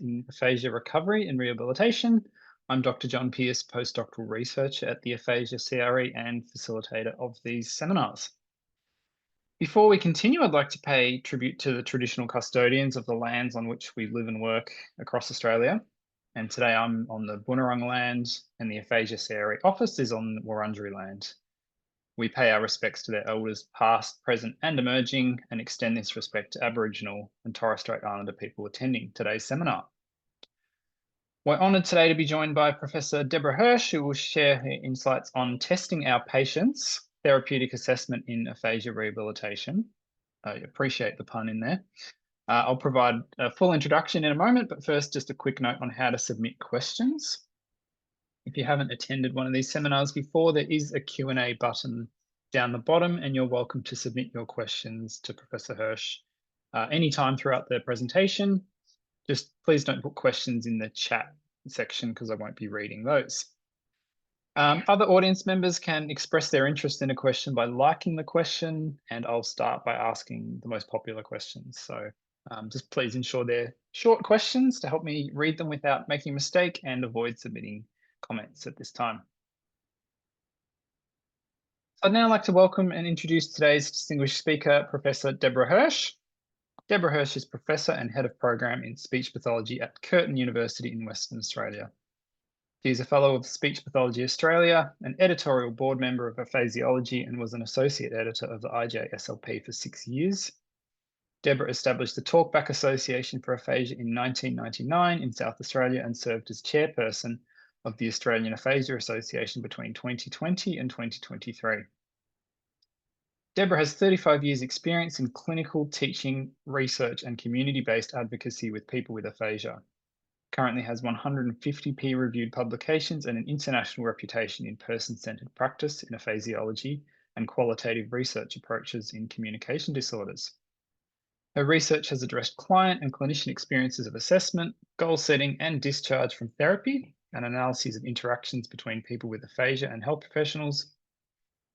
in aphasia recovery and rehabilitation. I'm Dr. John Pearce, postdoctoral researcher at the Aphasia CRE and facilitator of these seminars. Before we continue, I'd like to pay tribute to the traditional custodians of the lands on which we live and work across Australia. And today I'm on the Boonwurrung land and the Aphasia CRE office is on Wurundjeri land. We pay our respects to their elders past, present and emerging and extend this respect to Aboriginal and Torres Strait Islander people attending today's seminar. We're honoured today to be joined by Professor Deborah Hirsch, who will share her insights on testing our patients' therapeutic assessment in aphasia rehabilitation. I appreciate the pun in there. I'll provide a full introduction in a moment, but first just a quick note on how to submit questions. If you haven't attended one of these seminars before, there is a Q&A button down the bottom and you're welcome to submit your questions to Professor Hirsch anytime throughout the presentation. Just please don't put questions in the chat section because I won't be reading those. Other audience members can express their interest in a question by liking the question, and I'll start by asking the most popular questions. So just please ensure they're short questions to help me read them without making a mistake and avoid submitting comments at this time. I'd now like to welcome and introduce today's distinguished speaker, Professor Deborah Hirsch. Deborah Hirsch is Professor and Head of Program in Speech Pathology at Curtin University in Western Australia. She is a Fellow of Speech Pathology Australia, an editorial board member of Aphasiology, and was an Associate Editor of the IJSLP for 6 years. Deborah established the Talkback Association for Aphasia in 1999 in South Australia and served as Chairperson of the Australian Aphasia Association between 2020 and 2023. Deborah has 35 years experience in clinical teaching, research and community-based advocacy with people with aphasia. Currently has 150 peer-reviewed publications and an international reputation in person-centered practice in aphasiology and qualitative research approaches in communication disorders. Her research has addressed client and clinician experiences of assessment, goal setting and discharge from therapy, and analyses of interactions between people with aphasia and health professionals.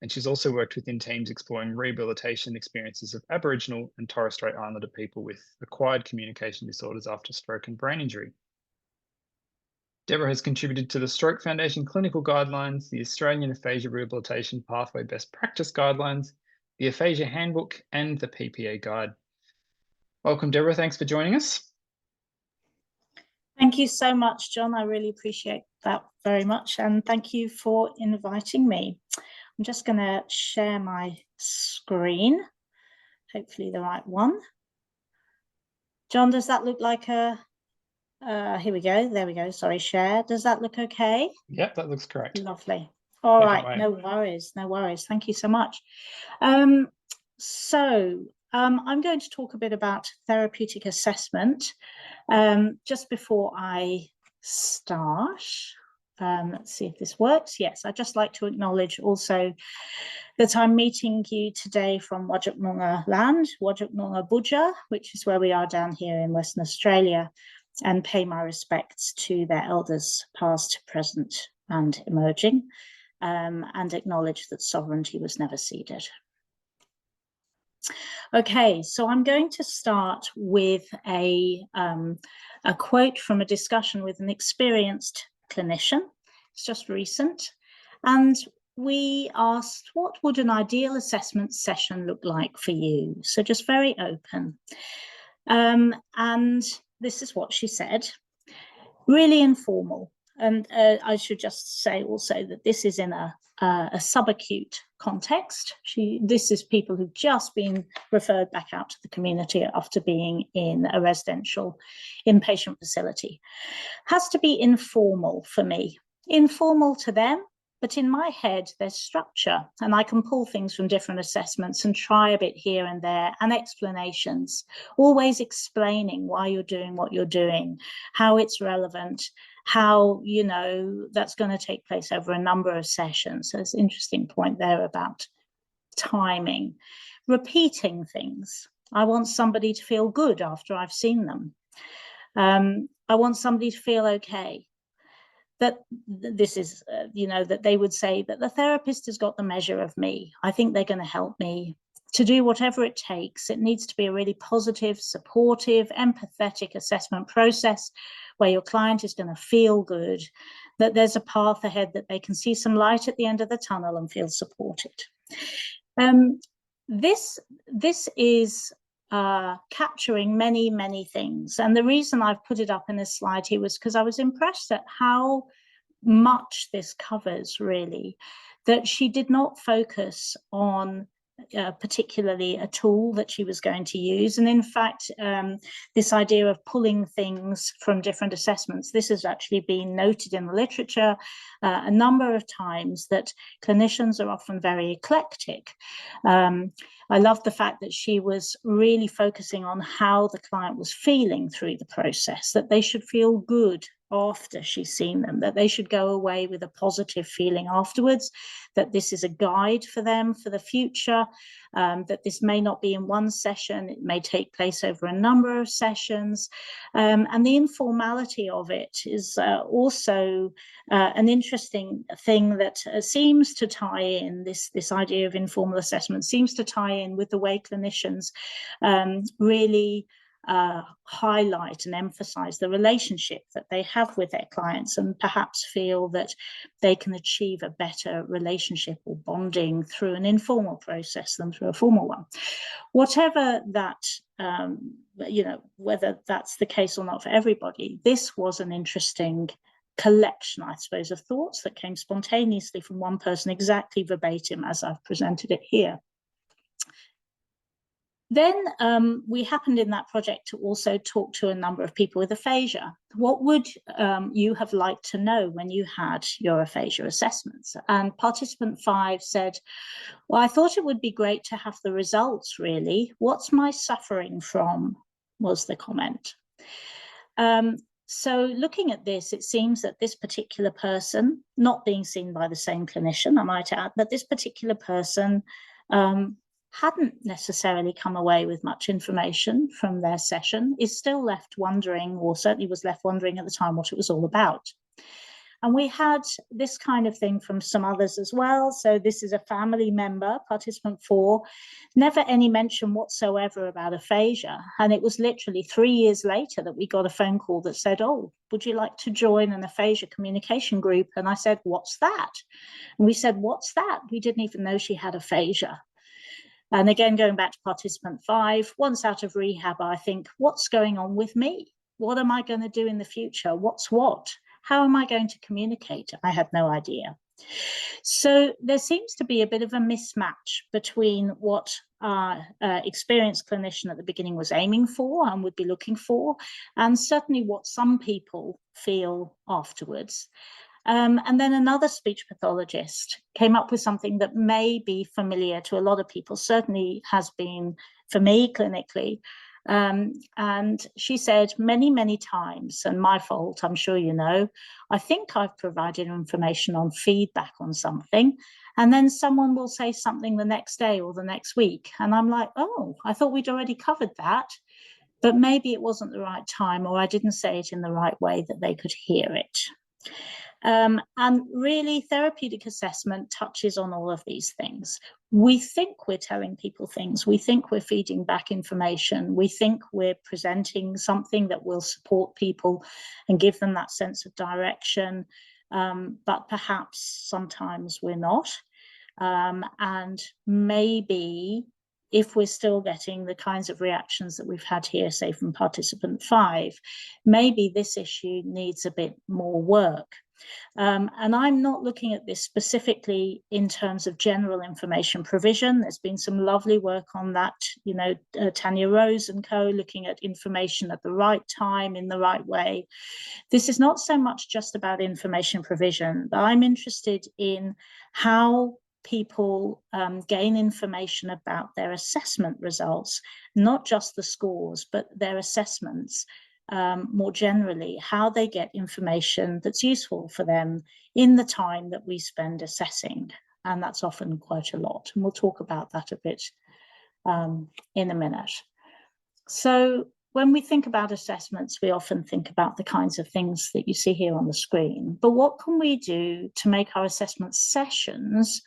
And she's also worked within teams exploring rehabilitation experiences of Aboriginal and Torres Strait Islander people with acquired communication disorders after stroke and brain injury. Deborah has contributed to the Stroke Foundation Clinical Guidelines, the Australian Aphasia Rehabilitation Pathway Best Practice Guidelines, the Aphasia Handbook, and the PPA Guide. Welcome, Deborah. Thanks for joining us. Thank you so much, John. I really appreciate that very much. And thank you for inviting me. I'm just going to share my screen, hopefully the right one. John, does that look like a, here we go, there we go, sorry, share. Does that look okay? Yep, that looks correct. Lovely. All right, no worries, no worries. Thank you so much. I'm going to talk a bit about therapeutic assessment. Just before I start, let's see if this works. Yes, I'd just like to acknowledge also that I'm meeting you today from Whadjuk Noongar land, Whadjuk Noongar Budja, which is where we are down here in Western Australia, and pay my respects to their elders past, present and emerging, and acknowledge that sovereignty was never ceded. Okay, so I'm going to start with a quote from a discussion with an experienced clinician. It's just recent. And we asked, what would an ideal assessment session look like for you? So just very open. And this is what she said, really informal. And I should just say also that this is in a subacute context. This is people who've just been referred back out to the community after being in a residential inpatient facility. Has to be informal for me, informal to them, but in my head there's structure, and I can pull things from different assessments and try a bit here and there, and explanations, always explaining why you're doing what you're doing, how it's relevant, how, you know, that's going to take place over a number of sessions. So it's an interesting point there about timing. Repeating things. I want somebody to feel good after I've seen them. I want somebody to feel okay. That this is, you know, that they would say that the therapist has got the measure of me. I think they're going to help me to do whatever it takes. It needs to be a really positive, supportive, empathetic assessment process where your client is going to feel good, that there's a path ahead, that they can see some light at the end of the tunnel and feel supported. This is capturing many, many things. And the reason I've put it up in this slide here was because I was impressed at how much this covers, really, that she did not focus on particularly a tool that she was going to use. And in fact, this idea of pulling things from different assessments, this has actually been noted in the literature a number of times, that clinicians are often very eclectic. I love the fact that she was really focusing on how the client was feeling through the process, that they should feel good after she's seen them, that they should go away with a positive feeling afterwards, that this is a guide for them for the future, that this may not be in one session, it may take place over a number of sessions. And the informality of it is also an interesting thing that seems to tie in, this idea of informal assessment seems to tie in with the way clinicians really highlight and emphasize the relationship that they have with their clients, and perhaps feel that they can achieve a better relationship or bonding through an informal process than through a formal one. Whatever that, whether that's the case or not for everybody, this was an interesting collection, I suppose, of thoughts that came spontaneously from one person, exactly verbatim as I've presented it here. Then we happened in that project to also talk to a number of people with aphasia. What would you have liked to know when you had your aphasia assessments? And participant 5 said, well, I thought it would be great to have the results, really. What's my suffering from, was the comment. So looking at this, it seems that this particular person, not being seen by the same clinician, I might add, that this particular person hadn't necessarily come away with much information from their session, is still left wondering, or certainly was left wondering at the time, what it was all about. And we had this kind of thing from some others as well. So this is a family member, participant 4, never any mention whatsoever about aphasia. And it was literally 3 years later that we got a phone call that said, oh, would you like to join an aphasia communication group? And I said, what's that? And we said, what's that? We didn't even know she had aphasia. And again, going back to participant 5, once out of rehab, I think, what's going on with me? What am I going to do in the future? What's what? How am I going to communicate? I had no idea. So there seems to be a bit of a mismatch between what our experienced clinician at the beginning was aiming for and would be looking for, and certainly what some people feel afterwards. And then another speech pathologist came up with something that may be familiar to a lot of people, certainly has been for me clinically. And she said many, many times, and my fault, I'm sure you know, I think I've provided information on feedback on something, and then someone will say something the next day or the next week. And I'm like, oh, I thought we'd already covered that, but maybe it wasn't the right time, or I didn't say it in the right way that they could hear it. And really, therapeutic assessment touches on all of these things. We think we're telling people things. We think we're feeding back information. We think we're presenting something that will support people and give them that sense of direction. But perhaps sometimes we're not. And maybe if we're still getting the kinds of reactions that we've had here, say from participant 5, maybe this issue needs a bit more work. And I'm not looking at this specifically in terms of general information provision. There's been some lovely work on that, you know, Tanya Rose and co, looking at information at the right time in the right way. This is not so much just about information provision, but I'm interested in how people gain information about their assessment results, not just the scores, but their assessments. More generally, how they get information that's useful for them in the time that we spend assessing. And that's often quite a lot. And we'll talk about that a bit in a minute. So when we think about assessments, we often think about the kinds of things that you see here on the screen. But what can we do to make our assessment sessions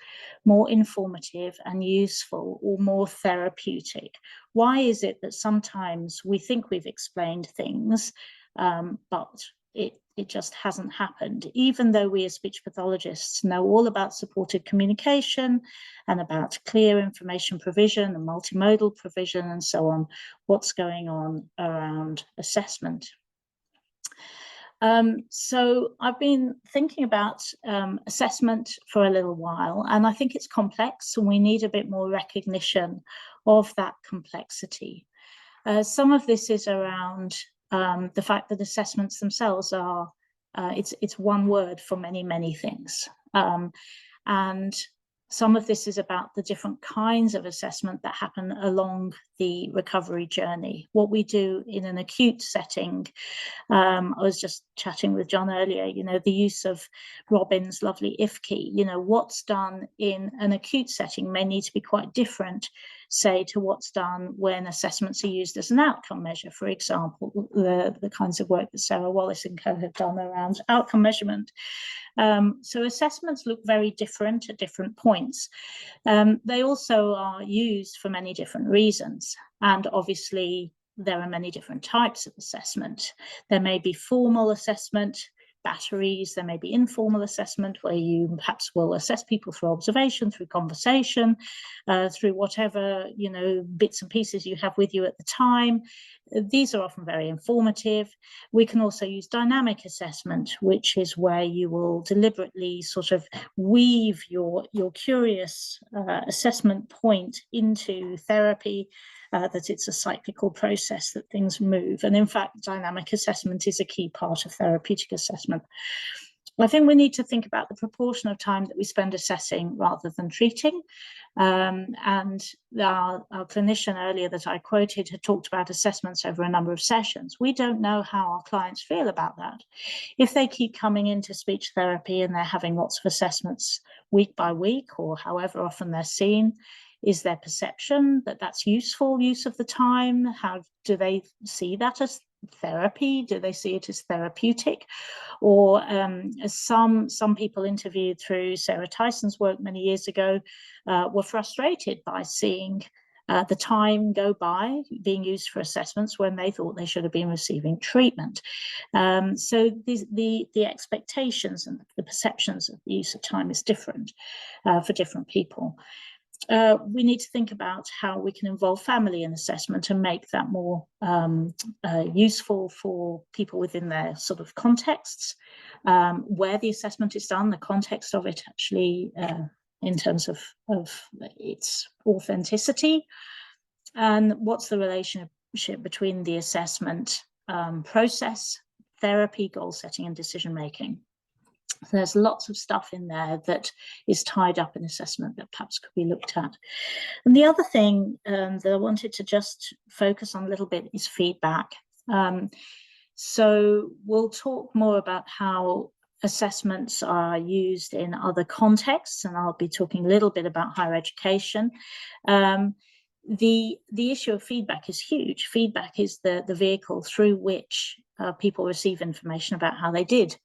more informative and useful, or more therapeutic? Why is it that sometimes we think we've explained things, but it just hasn't happened, even though we as speech pathologists know all about supported communication and about clear information provision and multimodal provision and so on? What's going on around assessment? So I've been thinking about assessment for a little while, and I think it's complex, and we need a bit more recognition of that complexity. Some of this is around the fact that assessments themselves are, it's one word for many, many things. And some of this is about the different kinds of assessment that happen along the recovery journey. What we do in an acute setting, I was just chatting with John earlier, you know, the use of Robin's lovely if key, you know, what's done in an acute setting may need to be quite different, say, to what's done when assessments are used as an outcome measure. For example, the kinds of work that Sarah Wallace and co have done around outcome measurement. So assessments look very different at different points. They also are used for many different reasons. And obviously, there are many different types of assessment. There may be formal assessment, batteries. There may be informal assessment, where you perhaps will assess people through observation, through conversation, through whatever, you know, bits and pieces you have with you at the time. These are often very informative. We can also use dynamic assessment, which is where you will deliberately sort of weave your curious assessment point into therapy, that it's a cyclical process, that things move. And in fact, dynamic assessment is a key part of therapeutic assessment. I think we need to think about the proportion of time that we spend assessing rather than treating. And our clinician earlier that I quoted had talked about assessments over a number of sessions. We don't know how our clients feel about that. If they keep coming into speech therapy and they're having lots of assessments week by week, or however often they're seen, is their perception that that's useful use of the time? How do they see that as therapy? Do they see it as therapeutic? Or as some people interviewed through Sarah Tyson's work many years ago were frustrated by seeing the time go by being used for assessments when they thought they should have been receiving treatment. So the expectations and the perceptions of the use of time is different for different people. We need to think about how we can involve family in assessment and make that more useful for people within their sort of contexts, where the assessment is done, the context of it actually in terms of its authenticity, and what's the relationship between the assessment process, therapy, goal setting, and decision making. There's lots of stuff in there that is tied up in assessment that perhaps could be looked at. And the other thing that I wanted to just focus on a little bit is feedback. So we'll talk more about how assessments are used in other contexts, and I'll be talking a little bit about higher education. The issue of feedback is huge. Feedback is the vehicle through which people receive information about how they did.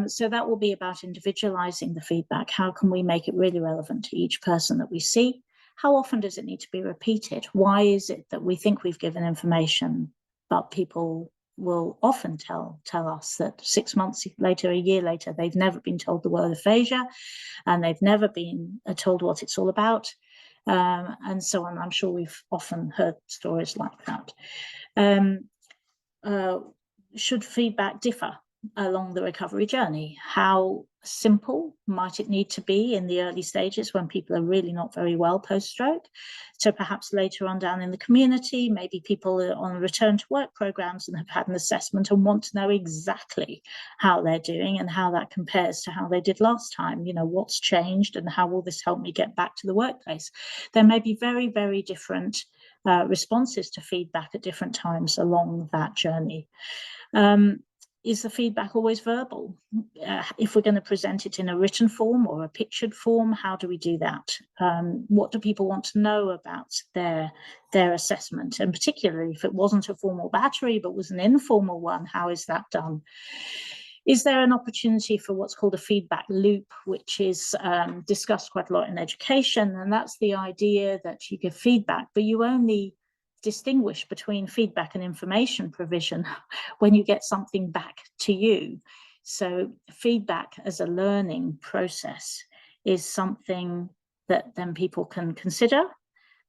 So that will be about individualizing the feedback. How can we make it really relevant to each person that we see? How often does it need to be repeated? Why is it that we think we've given information, but people will often tell us that 6 months later, a year later, they've never been told the word aphasia, and they've never been told what it's all about, and so on. I'm sure we've often heard stories like that. Should feedback differ along the recovery journey? How simple might it need to be in the early stages when people are really not very well post-stroke? So perhaps later on down in the community, maybe people are on return to work programs and have had an assessment and want to know exactly how they're doing and how that compares to how they did last time. You know, what's changed and how will this help me get back to the workplace? There may be very, very different responses to feedback at different times along that journey. is the feedback always verbal? If we're going to present it in a written form or a pictured form, how do we do that? What do people want to know about their assessment? And particularly if it wasn't a formal battery, but was an informal one, how is that done? Is there an opportunity for what's called a feedback loop, which is discussed quite a lot in education? And that's the idea that you give feedback, but you only distinguish between feedback and information provision when you get something back to you. So feedback as a learning process is something that then people can consider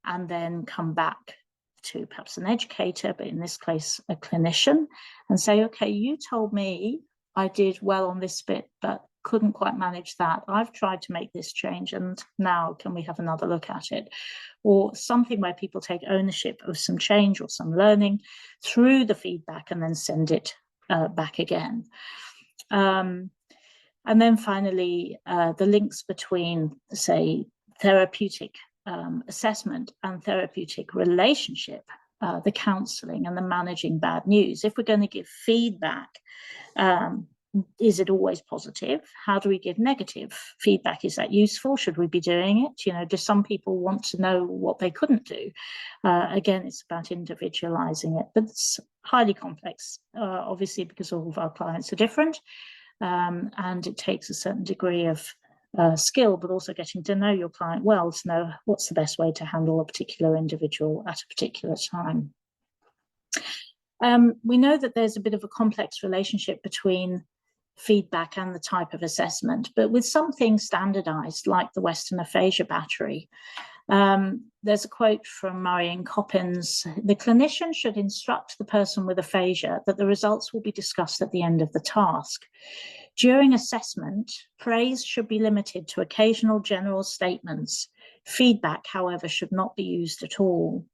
and then come back to perhaps an educator, but in this case, a clinician, and say, okay, you told me I did well on this bit, but couldn't quite manage that. I've tried to make this change, and now can we have another look at it? Or something where people take ownership of some change or some learning through the feedback and then send it back again. And then finally, the links between, say, therapeutic assessment and therapeutic relationship, the counselling and the managing bad news. If we're going to give feedback, is it always positive? How do we give negative feedback? Is that useful? Should we be doing it? You know, do some people want to know what they couldn't do? Again, it's about individualizing it, but it's highly complex, obviously, because all of our clients are different, and it takes a certain degree of skill, but also getting to know your client well to know what's the best way to handle a particular individual at a particular time. We know that there's a bit of a complex relationship between feedback and the type of assessment, but with something standardized like the Western Aphasia Battery, there's a quote from Marion Coppins: "The clinician should instruct the person with aphasia that the results will be discussed at the end of the task. During assessment, praise should be limited to occasional general statements. Feedback, however, should not be used at all."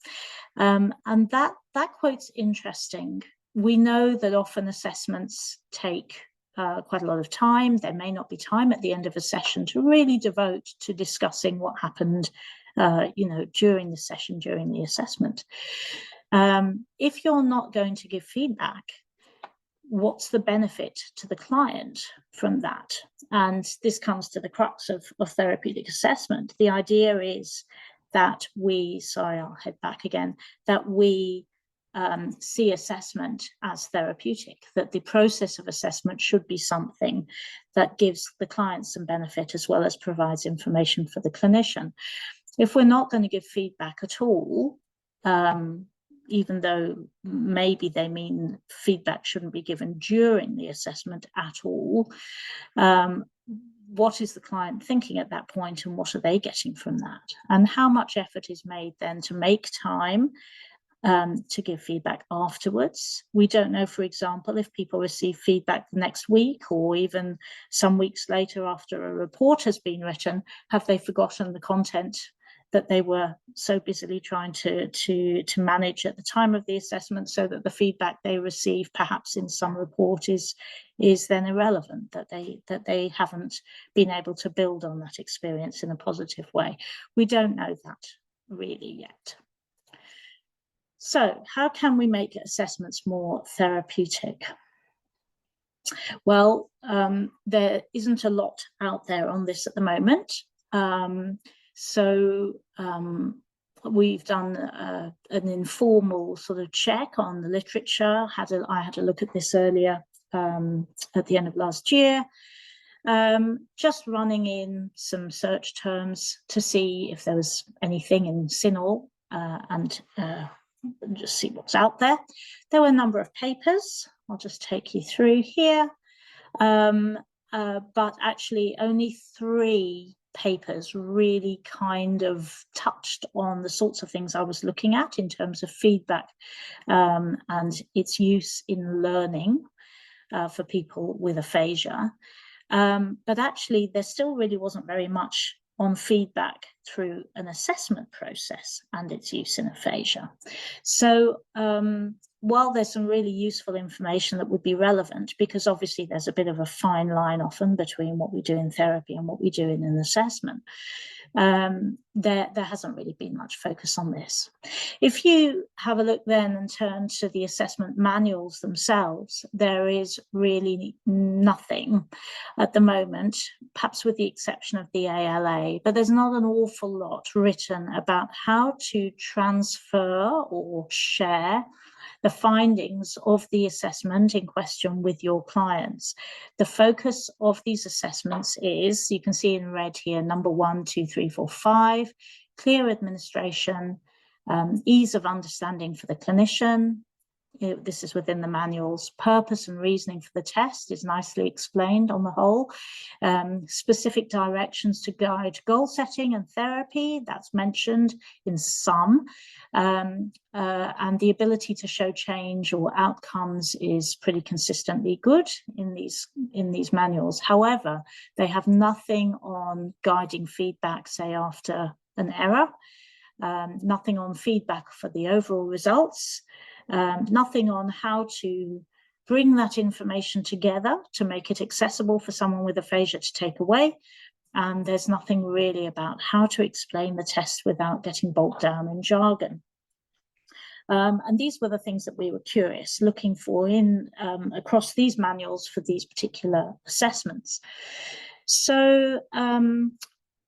And that quote's interesting. We know that often assessments take quite a lot of time. There may not be time at the end of a session to really devote to discussing what happened, during the session, during the assessment. If you're not going to give feedback, what's the benefit to the client from that? And this comes to the crux of therapeutic assessment. The idea is that I'll head back again, that we see assessment as therapeutic, that the process of assessment should be something that gives the client some benefit as well as provides information for the clinician. If we're not going to give feedback at all, even though maybe they mean feedback shouldn't be given during the assessment at all, what is the client thinking at that point, and what are they getting from that? And how much effort is made then to make time to give feedback afterwards? We don't know, for example, if people receive feedback the next week or even some weeks later after a report has been written, have they forgotten the content that they were so busily trying to manage at the time of the assessment, so that the feedback they receive perhaps in some report is then irrelevant, that they haven't been able to build on that experience in a positive way? We don't know that really yet. So how can we make assessments more therapeutic? Well, there isn't a lot out there on this at the moment. We've done an informal sort of check on the literature. I had a look at this earlier at the end of last year, just running in some search terms to see if there was anything in CINAHL and just see what's out there. There were a number of papers. I'll just take you through here, but actually only 3 papers really kind of touched on the sorts of things I was looking at in terms of feedback and its use in learning for people with aphasia. But actually there still really wasn't very much on feedback through an assessment process and its use in aphasia. So while there's some really useful information that would be relevant, because obviously there's a bit of a fine line often between what we do in therapy and what we do in an assessment, there hasn't really been much focus on this. If you have a look then and turn to the assessment manuals themselves, there is really nothing at the moment, perhaps with the exception of the ALA, but there's not an awful lot written about how to transfer or share the findings of the assessment in question with your clients. The focus of these assessments is, you can see in red here, number 1, 2, 3, 4, 5, clear administration, ease of understanding for the clinician. This is within the manuals. Purpose and reasoning for the test is nicely explained on the whole. Specific directions to guide goal setting and therapy, that's mentioned in some. And the ability to show change or outcomes is pretty consistently good in these manuals. However, they have nothing on guiding feedback, say after an error, nothing on feedback for the overall results, nothing on how to bring that information together to make it accessible for someone with aphasia to take away. And there's nothing really about how to explain the test without getting bogged down in jargon. And these were the things that we were curious, looking for in across these manuals for these particular assessments. So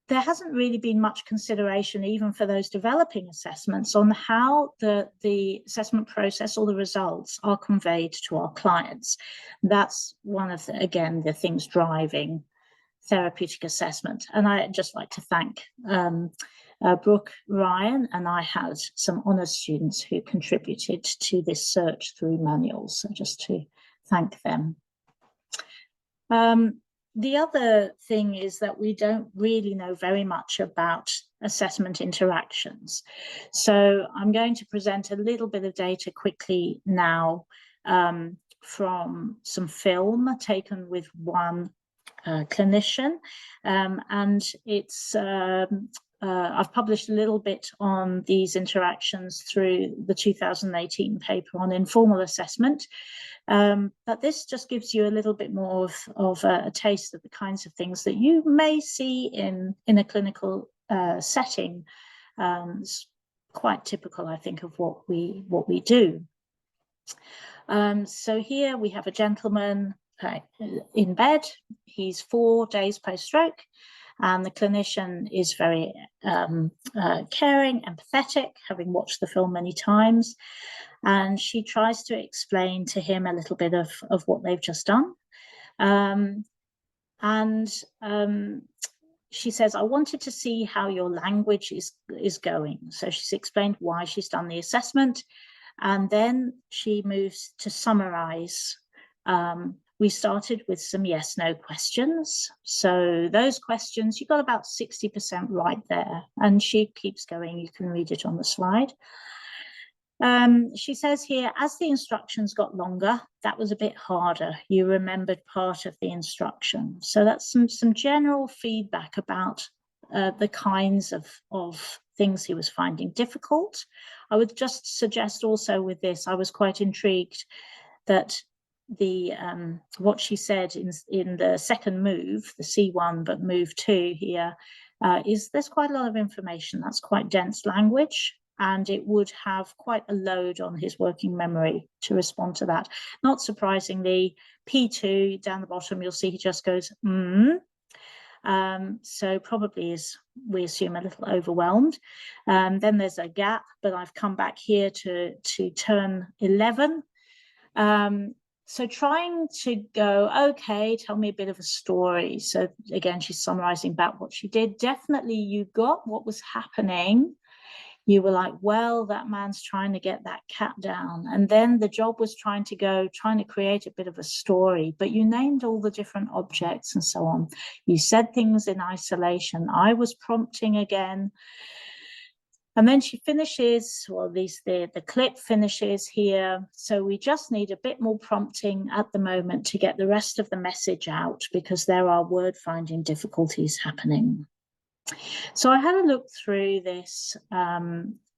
there hasn't really been much consideration, even for those developing assessments, on how the assessment process or the results are conveyed to our clients. That's one of, again, the things driving therapeutic assessment. And I'd just like to thank Brooke, Ryan, and I had some honours students who contributed to this search through manuals, so just to thank them. The other thing is that we don't really know very much about assessment interactions. So I'm going to present a little bit of data quickly now from some film taken with one clinician, and it's I've published a little bit on these interactions through the 2018 paper on informal assessment. But this just gives you a little bit more of a taste of the kinds of things that you may see in a clinical setting. It's quite typical, I think, of what we do. So here we have a gentleman in bed. He's 4 days post-stroke, and the clinician is very caring, empathetic, having watched the film many times. And she tries to explain to him a little bit of what they've just done. She says, I wanted to see how your language is going. So she's explained why she's done the assessment. And then she moves to summarize. We started with some yes/no questions. So those questions, you got about 60% right there. And she keeps going. You can read it on the slide. She says here, as the instructions got longer, that was a bit harder. You remembered part of the instruction. So that's some general feedback about the kinds of things he was finding difficult. I would just suggest also with this, I was quite intrigued that the what she said in the second move, the C1 but move 2 here, is there's quite a lot of information. That's quite dense language, and it would have quite a load on his working memory to respond to that. Not surprisingly, P2 down the bottom, you'll see he just goes, so probably is, we assume, a little overwhelmed. Then there's a gap, but I've come back here to turn 11. So trying to go, okay, tell me a bit of a story. So again, she's summarizing about what she did. Definitely you got what was happening. You were like, well, that man's trying to get that cat down. And then the job was trying to create a bit of a story, but you named all the different objects and so on. You said things in isolation. I was prompting again. And then she finishes, or at least the clip finishes here. So we just need a bit more prompting at the moment to get the rest of the message out, because there are word finding difficulties happening. So I had a look through this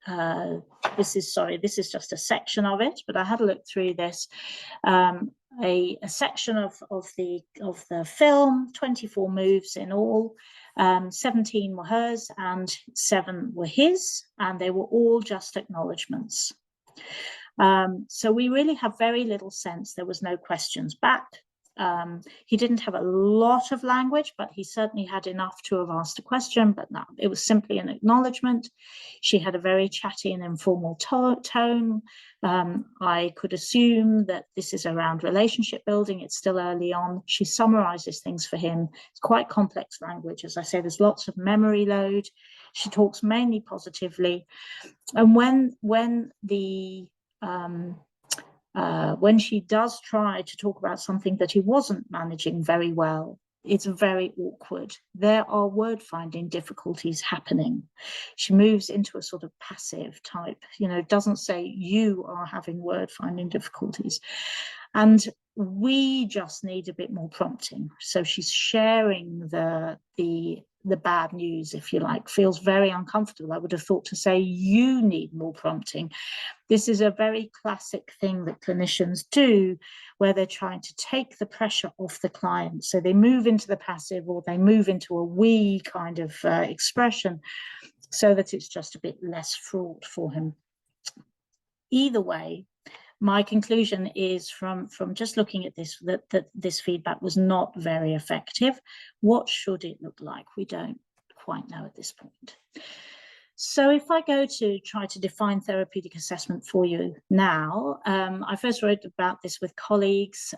this is just a section of it, but I had a look through this. A section of the film, 24 moves in all. 17 were hers and 7 were his, and they were all just acknowledgements. So we really have very little sense. There was no questions back. He didn't have a lot of language, but he certainly had enough to have asked a question, but no, it was simply an acknowledgement. She had a very chatty and informal tone. I could assume that this is around relationship building. It's still early on. She summarizes things for him. It's quite complex language. As I say, there's lots of memory load. She talks mainly positively. And when she does try to talk about something that he wasn't managing very well, it's very awkward. There are word finding difficulties happening. She moves into a sort of passive type, doesn't say you are having word finding difficulties. And we just need a bit more prompting. So she's sharing the bad news, if you like, feels very uncomfortable. I would have thought to say, you need more prompting. This is a very classic thing that clinicians do, where they're trying to take the pressure off the client. So they move into the passive, or they move into a we kind of expression, so that it's just a bit less fraught for him. Either way, my conclusion is from just looking at this, that this feedback was not very effective. What should it look like? We don't quite know at this point. So if I go to try to define therapeutic assessment for you now, I first wrote about this with colleagues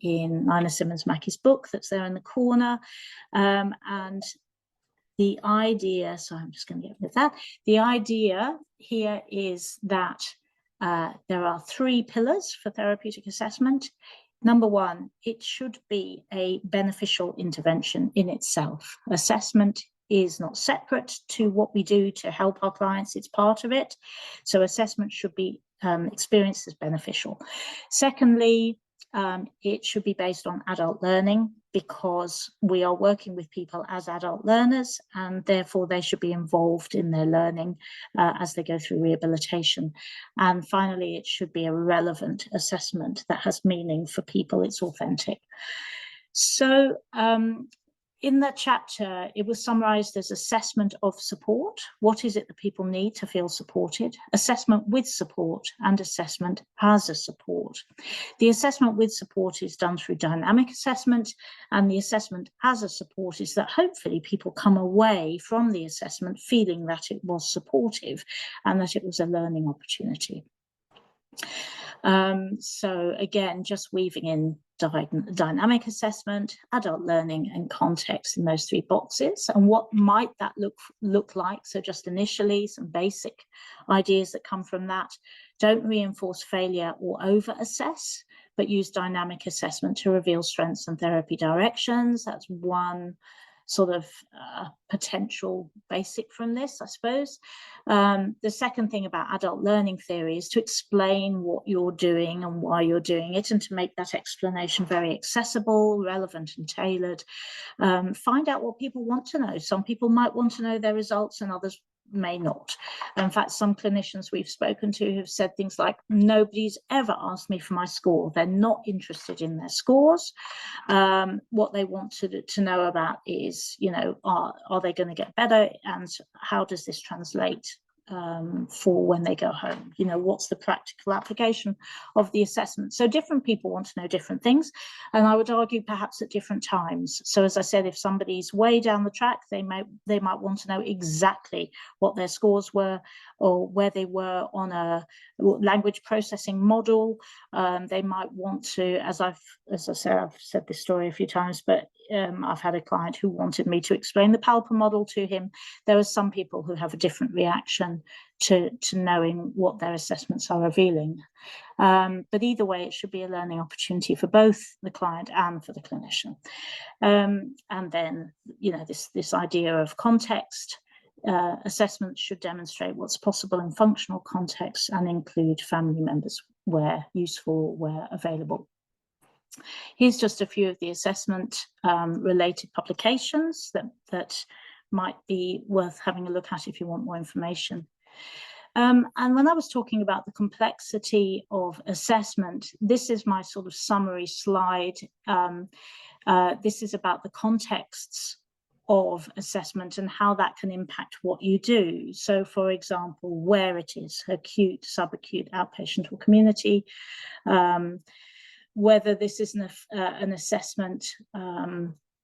in Nina Simmons-Mackey's book that's there in the corner. And the idea, so I'm just going to get rid of that. The idea here is that there are 3 pillars for therapeutic assessment. Number 1, it should be a beneficial intervention in itself. Assessment is not separate to what we do to help our clients, it's part of it. So assessment should be experienced as beneficial. Secondly, it should be based on adult learning, because we are working with people as adult learners, and therefore they should be involved in their learning as they go through rehabilitation. And finally, it should be a relevant assessment that has meaning for people. It's authentic. So in that chapter, it was summarized as assessment of support. What is it that people need to feel supported? Assessment with support, and assessment as a support. The assessment with support is done through dynamic assessment, and the assessment as a support is that hopefully people come away from the assessment feeling that it was supportive and that it was a learning opportunity. So again, just weaving in dynamic assessment, adult learning, and context in those 3 boxes. And what might that look like? So just initially, some basic ideas that come from that. Don't reinforce failure or over-assess, but use dynamic assessment to reveal strengths and therapy directions. That's one sort of potential basic from this, I suppose. The second thing about adult learning theory is to explain what you're doing and why you're doing it, and to make that explanation very accessible, relevant, and tailored. Find out what people want to know. Some people might want to know their results, and others may not. In fact, some clinicians we've spoken to have said things like, nobody's ever asked me for my score. They're not interested in their scores. What they want to know about is, are they going to get better, and how does this translate for when they go home? What's the practical application of the assessment? So different people want to know different things, and I would argue perhaps at different times. So as I said, if somebody's way down the track, they might want to know exactly what their scores were, or where they were on a language processing model. They might want to, as I said, I've said this story a few times, but I've had a client who wanted me to explain the PALPA model to him. There are some people who have a different reaction to knowing what their assessments are revealing. But either way, it should be a learning opportunity for both the client and for the clinician. And then, this idea of context. Assessments should demonstrate what's possible in functional context and include family members where useful, where available. Here's just a few of the assessment related publications that might be worth having a look at if you want more information. And when I was talking about the complexity of assessment, this is my sort of summary slide. This is about the contexts of assessment and how that can impact what you do. So, for example, where it is, acute, subacute, outpatient, or community, whether this is an assessment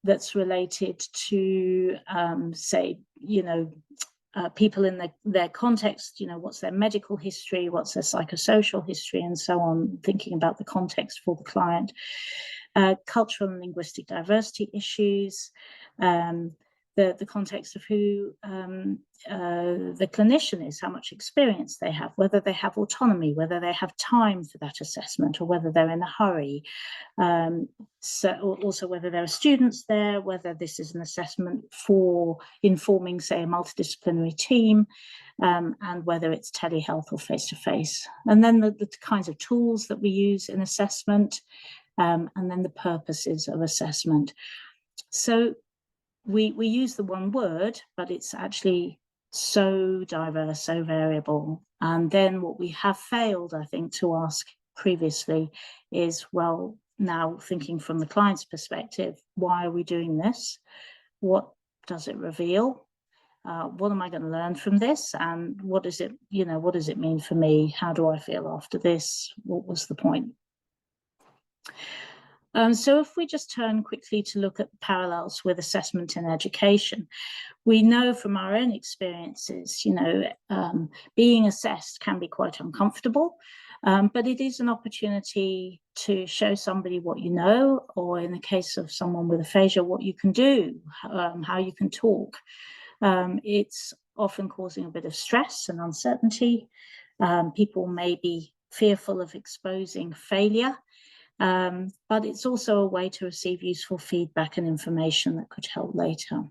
that's related to, say, people in their context, what's their medical history, what's their psychosocial history, and so on, thinking about the context for the client. Cultural and linguistic diversity issues, the context of who the clinician is, how much experience they have, whether they have autonomy, whether they have time for that assessment, or whether they're in a hurry. So also whether there are students there, whether this is an assessment for informing, say, a multidisciplinary team, and whether it's telehealth or face-to-face. And then the kinds of tools that we use in assessment, and then the purposes of assessment. So we use the one word, but it's actually so diverse, so variable. And then what we have failed, I think, to ask previously is, well, now thinking from the client's perspective, why are we doing this? What does it reveal? What am I going to learn from this? And what does it mean for me? How do I feel after this? What was the point? So if we just turn quickly to look at the parallels with assessment in education, we know from our own experiences, being assessed can be quite uncomfortable, but it is an opportunity to show somebody what you know, or in the case of someone with aphasia, what you can do, how you can talk. It's often causing a bit of stress and uncertainty. People may be fearful of exposing failure. But it's also a way to receive useful feedback and information that could help later.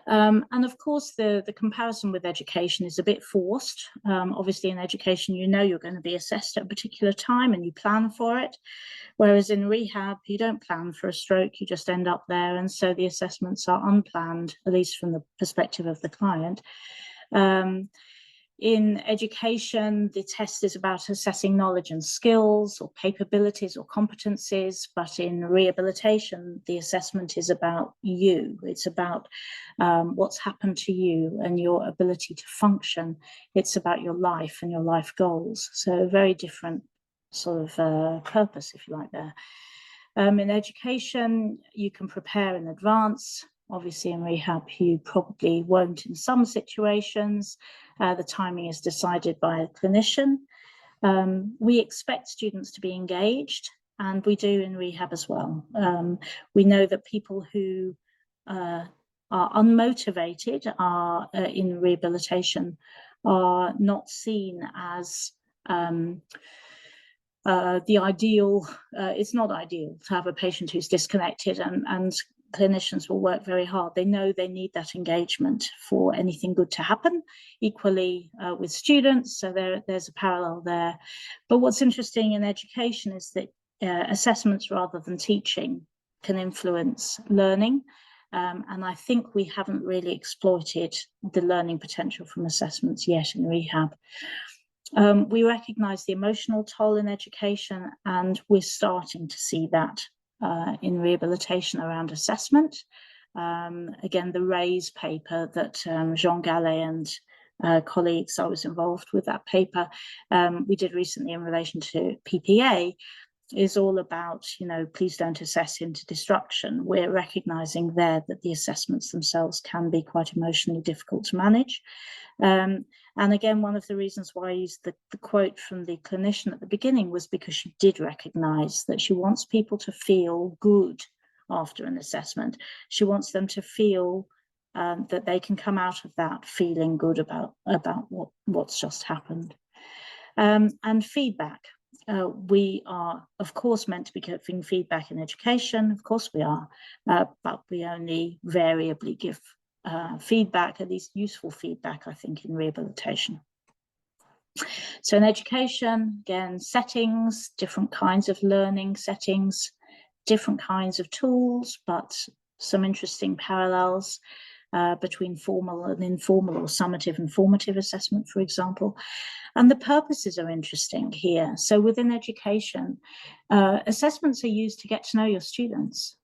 And of course, the comparison with education is a bit forced. Obviously, in education, you're going to be assessed at a particular time and you plan for it. Whereas in rehab, you don't plan for a stroke, you just end up there. And so the assessments are unplanned, at least from the perspective of the client. In education, the test is about assessing knowledge and skills or capabilities or competencies, but in rehabilitation, the assessment is about you. It's about what's happened to you and your ability to function. It's about your life and your life goals. So a very different sort of purpose, if you like, there. In education, you can prepare in advance. Obviously, in rehab, you probably won't in some situations. The timing is decided by a clinician. We expect students to be engaged, and we do in rehab as well. We know that people who are unmotivated in rehabilitation are not seen as the ideal. It's not ideal to have a patient who's disconnected, and clinicians will work very hard. They know they need that engagement for anything good to happen. Equally with students, so there's a parallel there. But what's interesting in education is that assessments rather than teaching can influence learning. And I think we haven't really exploited the learning potential from assessments yet in rehab. We recognise the emotional toll in education, and we're starting to see that in rehabilitation around assessment. Again, the RAISE paper that Jean Gallet and colleagues, I was involved with that paper, we did recently in relation to PPA, is all about, please don't assess into destruction. We're recognising there that the assessments themselves can be quite emotionally difficult to manage. And again, one of the reasons why I used the quote from the clinician at the beginning was because she did recognise that she wants people to feel good after an assessment. She wants them to feel that they can come out of that feeling good about what's just happened. And feedback. We are, of course, meant to be giving feedback in education. Of course we are, but we only variably give feedback, at least useful feedback, I think, in rehabilitation. So in education, again, settings, different kinds of learning settings, different kinds of tools, but some interesting parallels. between formal and informal, or summative and formative assessment, for example. And the purposes are interesting here. So within education, assessments are used to get to know your students.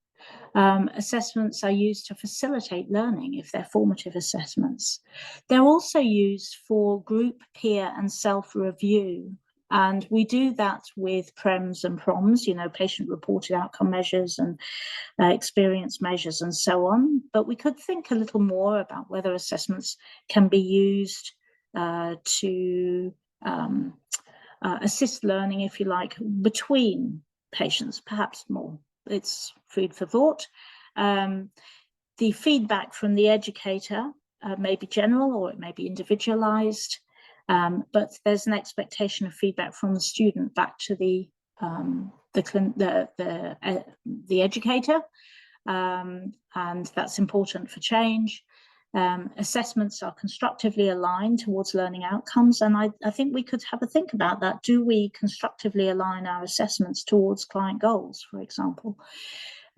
Assessments are used to facilitate learning if they're formative assessments. They're also used for group, peer, and self-review. And we do that with PREMs and PROMs, you know, patient-reported outcome measures and experience measures and so on. But we could think a little more about whether assessments can be used to assist learning, if you like, between patients, perhaps more. It's food for thought. The feedback from the educator may be general or it may be individualized, but there's an expectation of feedback from the student back to the educator, and that's important for change. Assessments are constructively aligned towards learning outcomes, and I think we could have a think about that. Do we constructively align our assessments towards client goals, for example?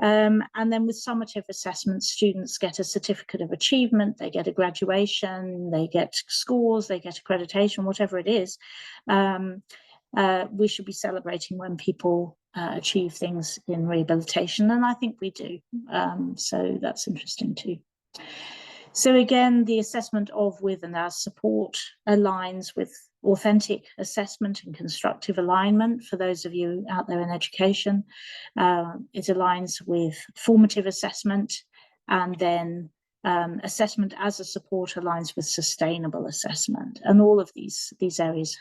And then with summative assessments, students get a certificate of achievement, they get a graduation, they get scores, they get accreditation, whatever it is. We should be celebrating when people achieve things in rehabilitation, and I think we do. So that's interesting too. So again, the assessment of, with, and as support aligns with authentic assessment and constructive alignment for those of you out there in education. It aligns with formative assessment, and then assessment as a support aligns with sustainable assessment. And all of these areas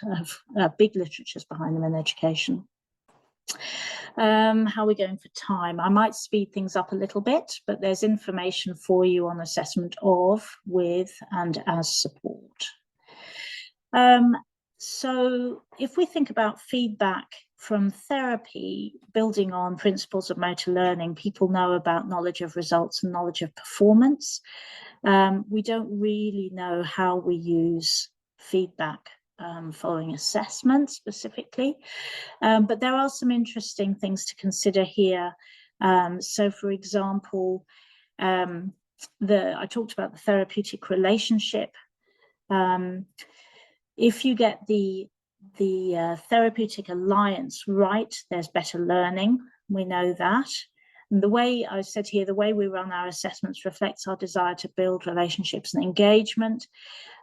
have big literatures behind them in education. How are we going for time? I might speed things up a little bit, but there's information for you on assessment of, with, and as support. So if we think about feedback from therapy, building on principles of motor learning, people know about knowledge of results and knowledge of performance. We don't really know how we use feedback following assessment specifically, but there are some interesting things to consider here. So for example, I talked about the therapeutic relationship. If you get the therapeutic alliance right, there's better learning. We know that. And the way I said here, the way we run our assessments reflects our desire to build relationships and engagement.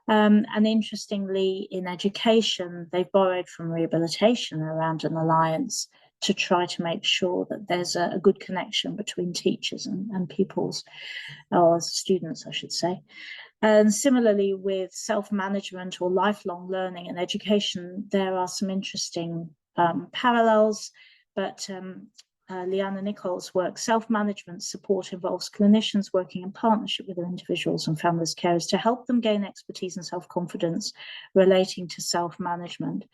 And interestingly, in education, they've borrowed from rehabilitation around an alliance to try to make sure that there's a good connection between teachers and pupils, or students, I should say. And similarly, with self-management or lifelong learning and education, there are some interesting parallels, but Liana Nichols' work, self-management support involves clinicians working in partnership with their individuals and families carers to help them gain expertise and self-confidence relating to self-management.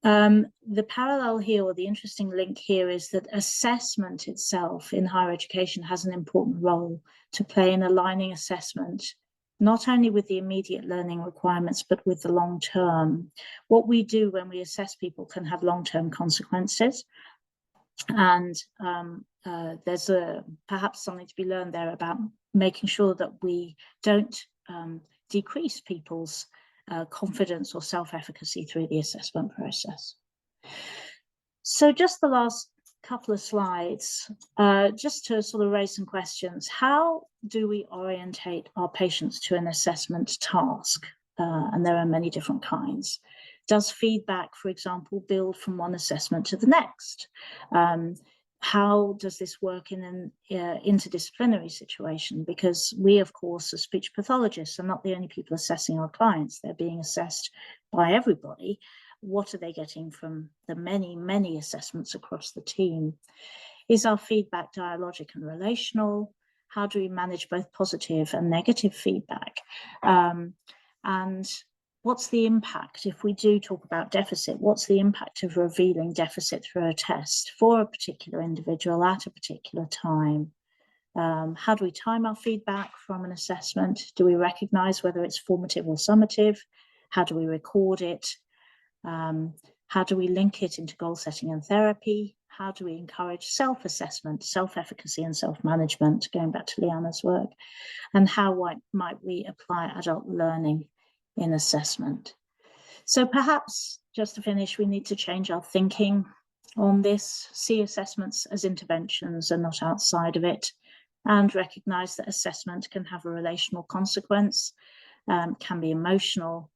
The parallel here, or the interesting link here, is that assessment itself in higher education has an important role to play in aligning assessment, not only with the immediate learning requirements, but with the long term. What we do when we assess people can have long-term consequences. And there's perhaps something to be learned there about making sure that we don't decrease people's confidence or self-efficacy through the assessment process. So just the last couple of slides, just to sort of raise some questions. How do we orientate our patients to an assessment task? And there are many different kinds. Does feedback, for example, build from one assessment to the next? How does this work in an interdisciplinary situation? Because we, of course, as speech pathologists, are not the only people assessing our clients. They're being assessed by everybody. What are they getting from the many, many assessments across the team? Is our feedback dialogic and relational? How do we manage both positive and negative feedback? And what's the impact, if we do talk about deficit, what's the impact of revealing deficit through a test for a particular individual at a particular time? How do we time our feedback from an assessment? Do we recognize whether it's formative or summative? How do we record it? How do we link it into goal setting and therapy? how do we encourage self-assessment, self-efficacy and self-management, going back to Liana's work, and how might we apply adult learning in assessment. So perhaps, just to finish, we need to change our thinking on this, see assessments as interventions and not outside of it, and recognise that assessment can have a relational consequence, can be emotional,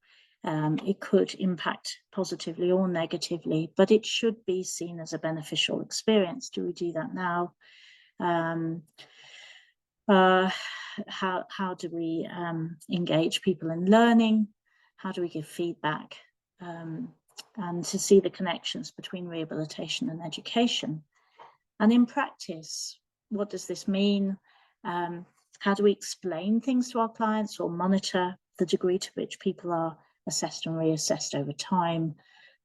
it could impact positively or negatively, but it should be seen as a beneficial experience. Do we do that now? How do we engage people in learning? How do we give feedback? And to see the connections between rehabilitation and education. And in practice, what does this mean? How do we explain things to our clients or monitor the degree to which people are assessed and reassessed over time?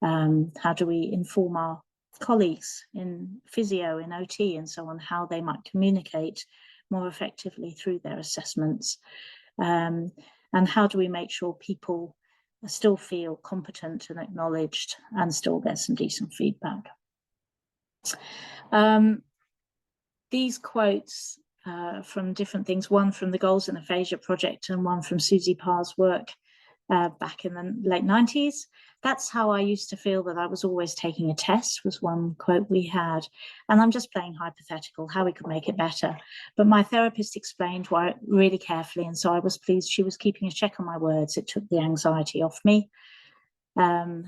How do we inform our colleagues in physio, in OT and so on, how they might communicate more effectively through their assessments? And how do we make sure people still feel competent and acknowledged and still get some decent feedback? These quotes from different things, one from the Goals in Aphasia Project and one from Susie Parr's work back in the late 90s. That's how I used to feel that I was always taking a test, was one quote we had. And I'm just playing hypothetical, how we could make it better. But my therapist explained why really carefully, and so I was pleased she was keeping a check on my words. It took the anxiety off me. And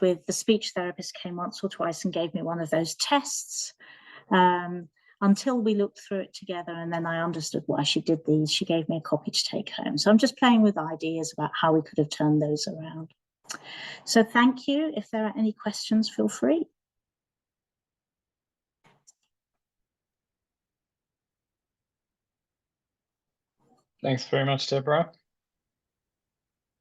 with the speech therapist came once or twice and gave me one of those tests. Until we looked through it together, and then I understood why she did these. She gave me a copy to take home. So I'm just playing with ideas about how we could have turned those around. So thank you. If there are any questions, feel free. Thanks very much, Deborah.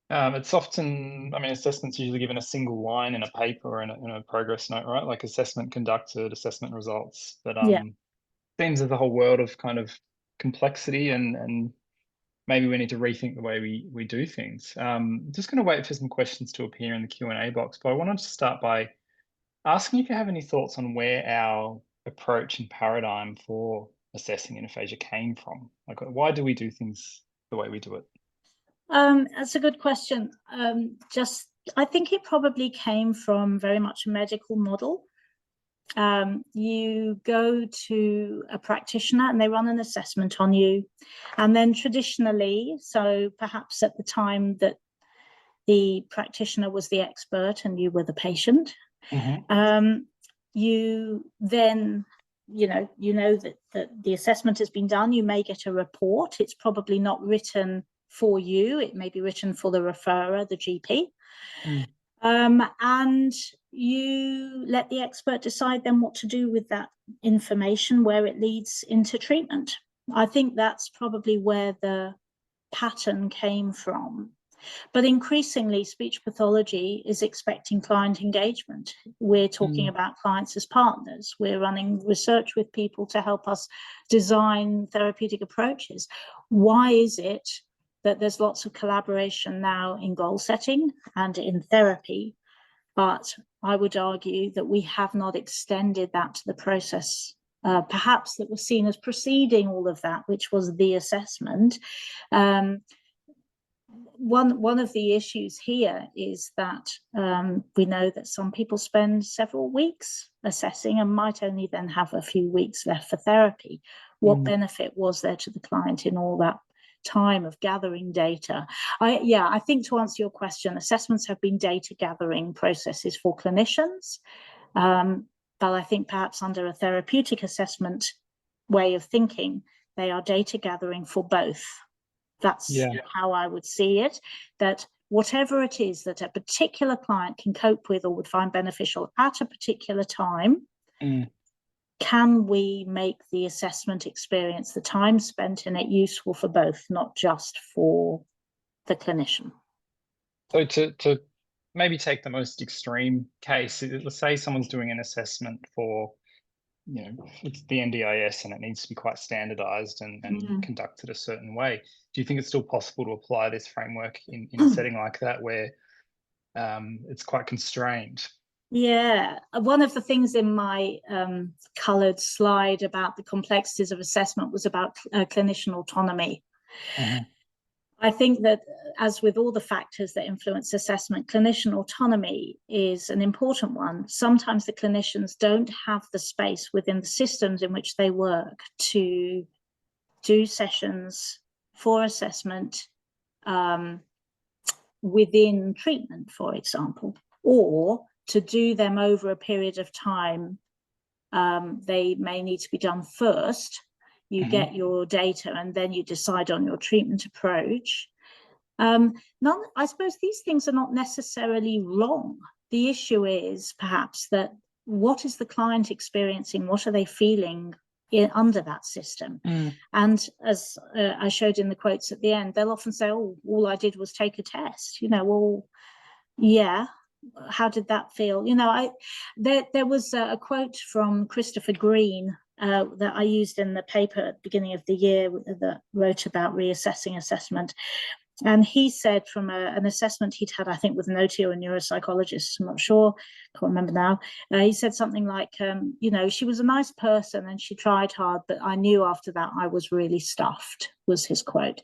It's often, assessment's usually given a single line in a paper or in a progress note, right? Like assessment conducted, assessment results. But seems there's a whole world of kind of complexity and maybe we need to rethink the way we do things. Just going to wait for some questions to appear in the Q&A box, but I wanted to start by asking if you have any thoughts on where our approach and paradigm for assessing in aphasia came from. Like, why do we do things the way we do it? That's a good question. I think it probably came from very much a medical model. You go to a practitioner and they run an assessment on you. And then traditionally, so perhaps at the time that the practitioner was the expert and you were the patient, you then, you know that the assessment has been done. You may get a report. It's probably not written for you. It may be written for the referrer, the GP. And you let the expert decide then what to do with that information, where it leads into treatment. I think that's probably where the pattern came from. But increasingly, speech pathology is expecting client engagement. We're talking about clients as partners. We're running research with people to help us design therapeutic approaches. Why is it that there's lots of collaboration now in goal setting and in therapy, but I would argue that we have not extended that to the process, perhaps that was seen as preceding all of that, which was the assessment. One of the issues here is that we know that some people spend several weeks assessing and might only then have a few weeks left for therapy. What benefit was there to the client in all that time of gathering data? I think to answer your question, assessments have been data gathering processes for clinicians, but I think perhaps under a therapeutic assessment way of thinking, they are data gathering for both. That's how I would see it, that whatever it is that a particular client can cope with or would find beneficial at a particular time, can we make the assessment experience, the time spent in it, useful for both, not just for the clinician? So to maybe take the most extreme case, let's say someone's doing an assessment for, it's the NDIS and it needs to be quite standardized and conducted a certain way. Do you think it's still possible to apply this framework in a setting like that where it's quite constrained? Yeah, one of the things in my coloured slide about the complexities of assessment was about clinician autonomy. Mhm. I think that, as with all the factors that influence assessment, clinician autonomy is an important one. Sometimes the clinicians don't have the space within the systems in which they work to do sessions for assessment within treatment, for example, or to do them over a period of time. They may need to be done first. You get your data and then you decide on your treatment approach. I suppose these things are not necessarily wrong. The issue is perhaps that what is the client experiencing? What are they feeling under that system? And as I showed in the quotes at the end, they'll often say, oh, all I did was take a test. Well, yeah, how did that feel? There was a quote from Christopher Green that I used in the paper at the beginning of the year that wrote about reassessing assessment. And he said from an assessment he'd had, I think, with an OT or a neuropsychologist, I'm not sure, can't remember now. He said something like, she was a nice person and she tried hard, but I knew after that I was really stuffed, was his quote.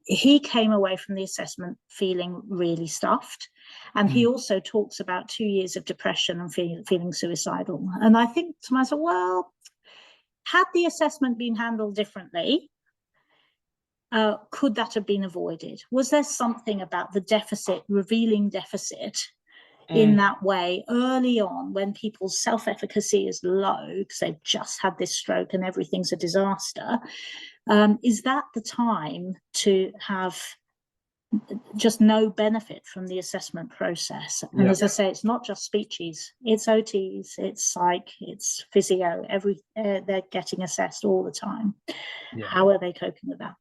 He came away from the assessment feeling really stuffed. And he also talks about 2 years of depression and feeling suicidal. And I think to myself, well, had the assessment been handled differently, could that have been avoided? Was there something about the deficit, revealing deficit in that way early on when people's self-efficacy is low because they've just had this stroke and everything's a disaster? Is that the time to have just no benefit from the assessment process? And as I say, it's not just speeches, it's OTs, it's psych, it's physio, they're getting assessed all the time. How are they coping with that?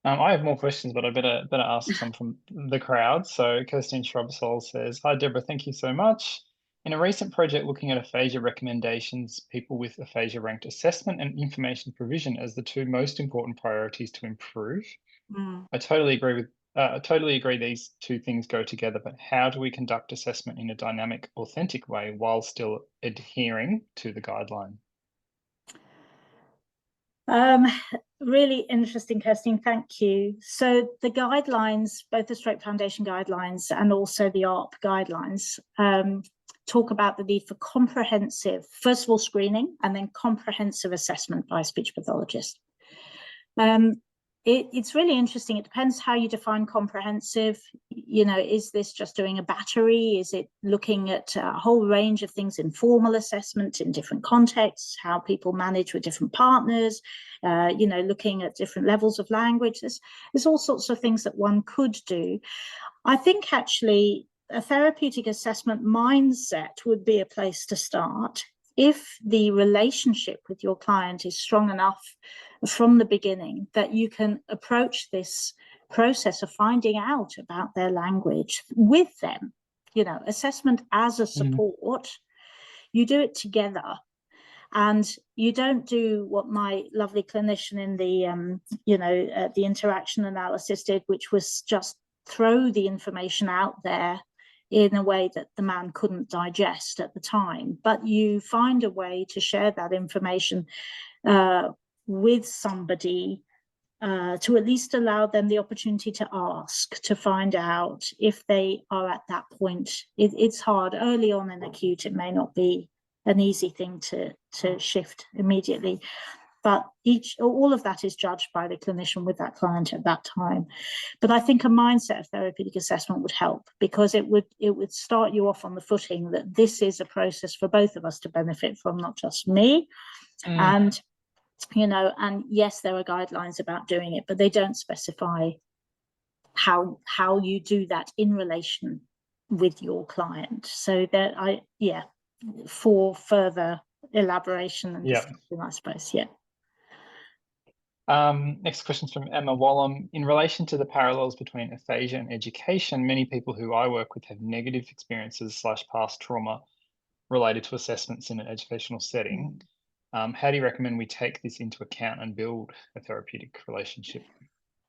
I have more questions, but I better ask some from the crowd. So Kirsten Shrubsole says, hi, Deborah, thank you so much. In a recent project looking at aphasia recommendations, people with aphasia ranked assessment and information provision as the two most important priorities to improve. I totally agree these two things go together, but how do we conduct assessment in a dynamic, authentic way while still adhering to the guideline? Really interesting, Kirsten. Thank you. So the guidelines, both the Stroke Foundation guidelines and also the ARP guidelines, talk about the need for comprehensive, first of all, screening and then comprehensive assessment by a speech pathologist. It's really interesting. It depends how you define comprehensive. Is this just doing a battery? Is it looking at a whole range of things, informal assessment in different contexts, how people manage with different partners, looking at different levels of language? There's all sorts of things that one could do. I think actually a therapeutic assessment mindset would be a place to start. If the relationship with your client is strong enough from the beginning that you can approach this process of finding out about their language with them, assessment as a support, you do it together. And you don't do what my lovely clinician in the interaction analysis did, which was just throw the information out there in a way that the man couldn't digest at the time. But you find a way to share that information with somebody to at least allow them the opportunity to ask, to find out if they are at that point. It's hard. Early on in acute, it may not be an easy thing to shift immediately. But all of that is judged by the clinician with that client at that time. But I think a mindset of therapeutic assessment would help, because it would start you off on the footing that this is a process for both of us to benefit from, not just me. And yes, there are guidelines about doing it, but they don't specify how you do that in relation with your client. So for further elaboration and discussion, I suppose. Next question is from Emma Wallum. In relation to the parallels between aphasia and education, many people who I work with have negative experiences / past trauma related to assessments in an educational setting. How do you recommend we take this into account and build a therapeutic relationship?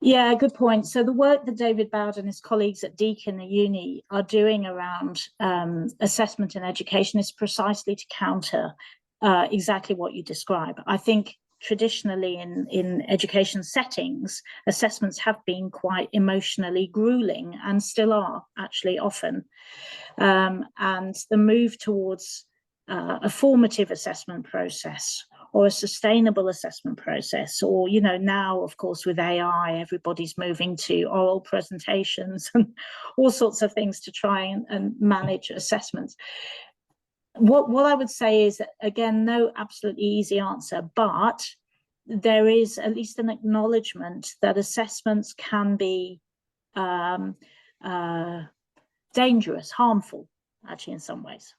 Yeah, good point. So the work that David Bowd and his colleagues at Deakin Uni are doing around assessment and education is precisely to counter exactly what you describe. I think traditionally in education settings, assessments have been quite emotionally grueling and still are actually often. And the move towards a formative assessment process or a sustainable assessment process, or, you know, now, of course, with AI, everybody's moving to oral presentations and all sorts of things to try and manage assessments. What I would say is, again, no absolutely easy answer, but there is at least an acknowledgement that assessments can be dangerous, harmful, actually, in some ways.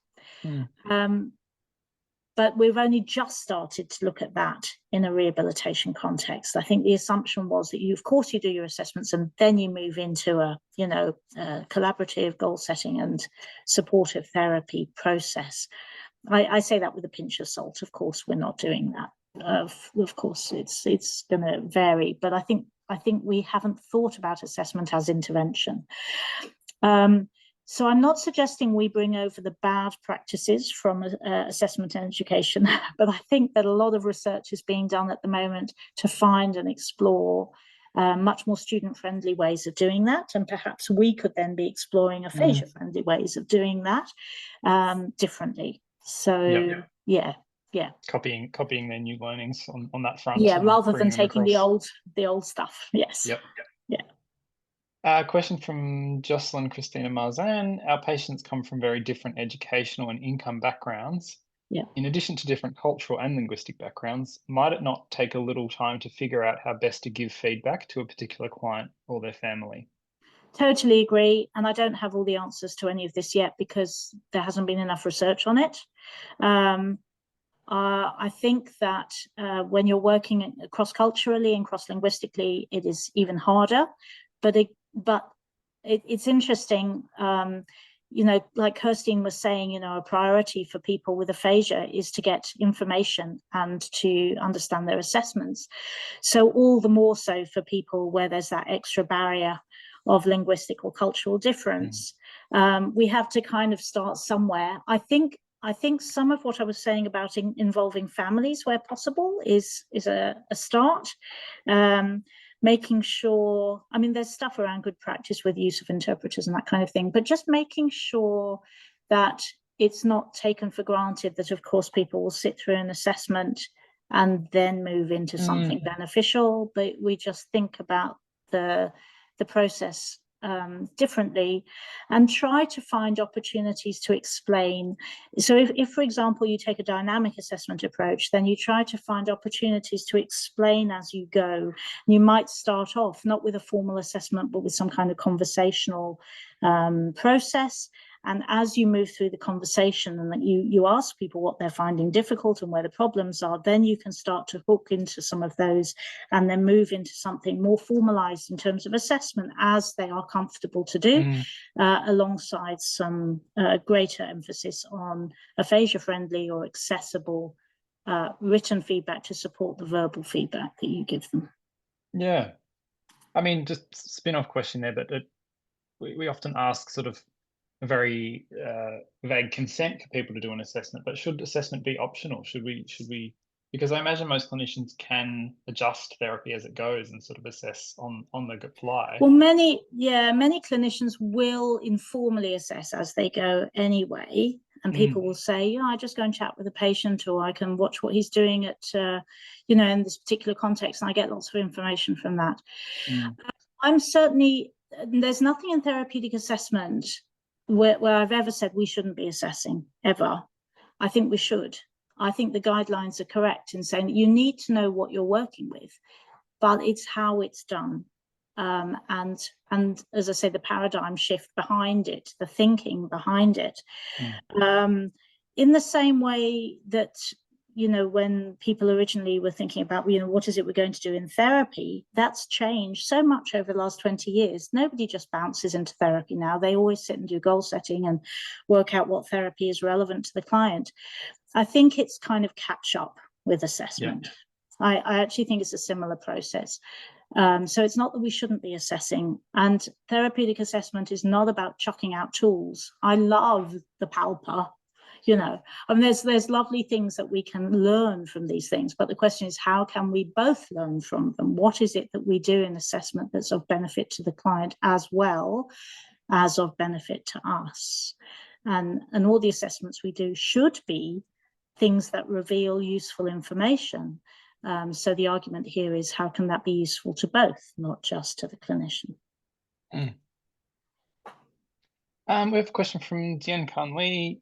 But we've only just started to look at that in a rehabilitation context. I think the assumption was that you, of course, you do your assessments and then you move into a, you know, collaborative goal setting and supportive therapy process. I say that with a pinch of salt. Of course, we're not doing that. Of course, it's going to vary, but I think we haven't thought about assessment as intervention. So I'm not suggesting we bring over the bad practices from assessment and education, but I think that a lot of research is being done at the moment to find and explore much more student-friendly ways of doing that. And perhaps we could then be exploring aphasia-friendly ways of doing that differently. So, yeah. Copying their new learnings on that front. Yeah, rather than taking the old stuff. Yes. Yep. Yeah. Question from Jocelyn Christina Marzan. Our patients come from very different educational and income backgrounds. Yeah. In addition to different cultural and linguistic backgrounds, might it not take a little time to figure out how best to give feedback to a particular client or their family? Totally agree. And I don't have all the answers to any of this yet because there hasn't been enough research on it. I think that when you're working cross-culturally and cross-linguistically, it is even harder. But it's interesting, you know, like Kirstine was saying, you know, a priority for people with aphasia is to get information and to understand their assessments. So all the more so for people where there's that extra barrier of linguistic or cultural difference. We have to kind of start somewhere. I think some of what I was saying about involving families where possible is a start. Making sure, I mean, there's stuff around good practice with use of interpreters and that kind of thing, but just making sure that it's not taken for granted that, of course, people will sit through an assessment and then move into something beneficial, but we just think about the process differently and try to find opportunities to explain. So if, for example, you take a dynamic assessment approach, then you try to find opportunities to explain as you go. You might start off not with a formal assessment, but with some kind of conversational process. And as you move through the conversation and you ask people what they're finding difficult and where the problems are, then you can start to hook into some of those and then move into something more formalized in terms of assessment as they are comfortable to do, alongside some greater emphasis on aphasia-friendly or accessible written feedback to support the verbal feedback that you give them. Yeah. I mean, just spin-off question there, but we often ask sort of a very vague consent for people to do an assessment, but should assessment be optional? Should we, because I imagine most clinicians can adjust therapy as it goes and sort of assess on the fly. Well, many clinicians will informally assess as they go anyway. And people will say, you know, I just go and chat with the patient, or I can watch what he's doing at, you know, in this particular context, and I get lots of information from that. I'm certainly, there's nothing in therapeutic assessment where I've ever said we shouldn't be assessing, ever. I think we should. I think the guidelines are correct in saying that you need to know what you're working with, but it's how it's done. And as I say, the paradigm shift behind it, the thinking behind it. In the same way that, you know, when people originally were thinking about, you know, what is it we're going to do in therapy, that's changed so much over the last 20 years. Nobody just bounces into therapy now. They always sit and do goal setting and work out what therapy is relevant to the client. I think it's kind of catch up with assessment. I actually think it's a similar process. So it's not that we shouldn't be assessing, and therapeutic assessment is not about chucking out tools. I love the PALPA, you know, I mean, there's lovely things that we can learn from these things, but the question is, how can we both learn from them? What is it that we do in assessment that's of benefit to the client as well as of benefit to us? And all the assessments we do should be things that reveal useful information. So the argument here is, how can that be useful to both, not just to the clinician? We have a question from Dien Can Lee.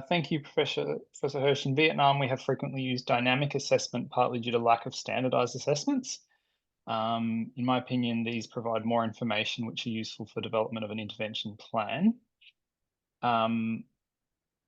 Thank you, Professor Hirsch. In Vietnam, we have frequently used dynamic assessment, partly due to lack of standardized assessments. In my opinion, these provide more information which are useful for development of an intervention plan.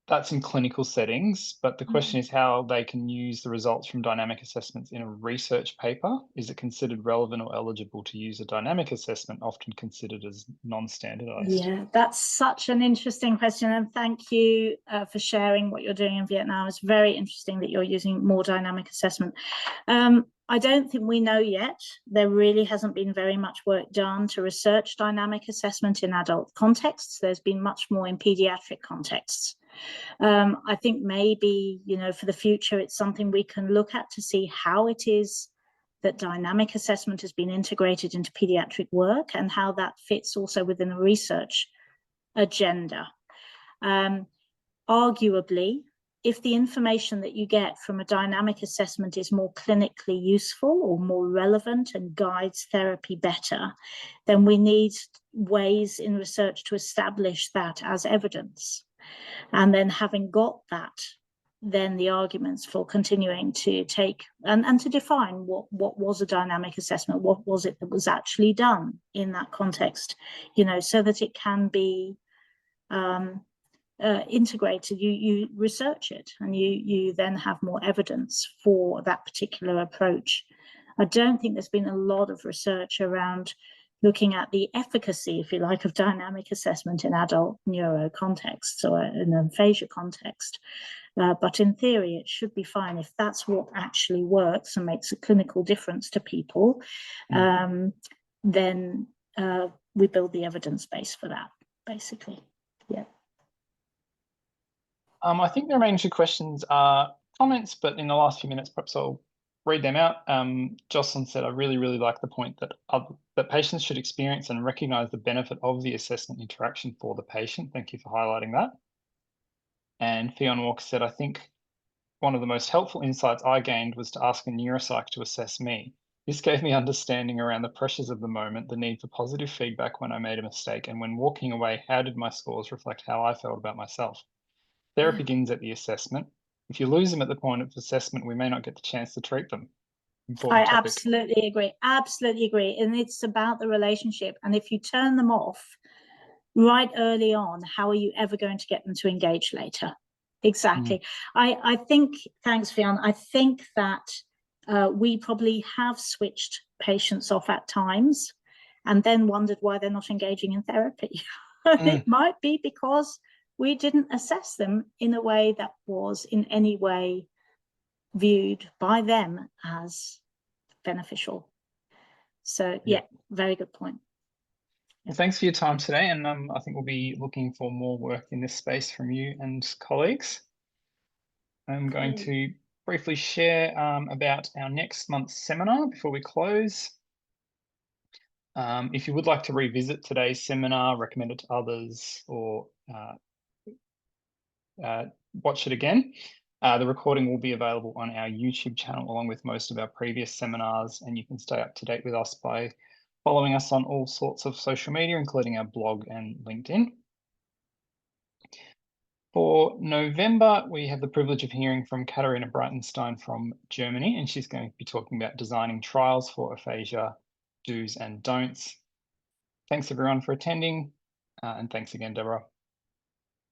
That's in clinical settings, but the question is how they can use the results from dynamic assessments in a research paper. Is it considered relevant or eligible to use a dynamic assessment, often considered as non-standardized? Yeah, that's such an interesting question, and thank you for sharing what you're doing in Vietnam. It's very interesting that you're using more dynamic assessment. I don't think we know yet. There really hasn't been very much work done to research dynamic assessment in adult contexts. There's been much more in pediatric contexts. I think maybe, you know, for the future, it's something we can look at to see how it is that dynamic assessment has been integrated into pediatric work and how that fits also within a research agenda. Arguably, if the information that you get from a dynamic assessment is more clinically useful or more relevant and guides therapy better, then we need ways in research to establish that as evidence. And then having got that, then the arguments for continuing to take and to define what was a dynamic assessment, what was it that was actually done in that context, you know, so that it can be integrated. You research it and you then have more evidence for that particular approach. I don't think there's been a lot of research around looking at the efficacy, if you like, of dynamic assessment in adult neuro contexts or in an aphasia context. But in theory, it should be fine if that's what actually works and makes a clinical difference to people. Then we build the evidence base for that, basically. Yeah. I think the remaining two questions are comments, but in the last few minutes, perhaps I'll read them out. Jocelyn said, I really like the point that patients should experience and recognize the benefit of the assessment interaction for the patient. Thank you for highlighting that. And Fionn Walker said, I think one of the most helpful insights I gained was to ask a neuropsych to assess me. This gave me understanding around the pressures of the moment, the need for positive feedback when I made a mistake, and when walking away, how did my scores reflect how I felt about myself? Therapy begins at the assessment. If you lose them at the point of assessment, we may not get the chance to treat them. Important topic. Absolutely agree. Absolutely agree. And it's about the relationship. And if you turn them off right early on, how are you ever going to get them to engage later? Exactly. I think, thanks, Fionn. I think that we probably have switched patients off at times and then wondered why they're not engaging in therapy. It might be because we didn't assess them in a way that was in any way viewed by them as beneficial. So yeah, very good point. Well, thanks for your time today, and I think we'll be looking for more work in this space from you and colleagues. I'm going to briefly share about our next month's seminar before we close. If you would like to revisit today's seminar, recommend it to others, or watch it again, the recording will be available on our YouTube channel along with most of our previous seminars, and you can stay up to date with us by following us on all sorts of social media, including our blog and LinkedIn. For November, we have the privilege of hearing from Katharina Breitenstein from Germany, and she's going to be talking about designing trials for aphasia, do's and don'ts. Thanks everyone for attending, and thanks again, Deborah.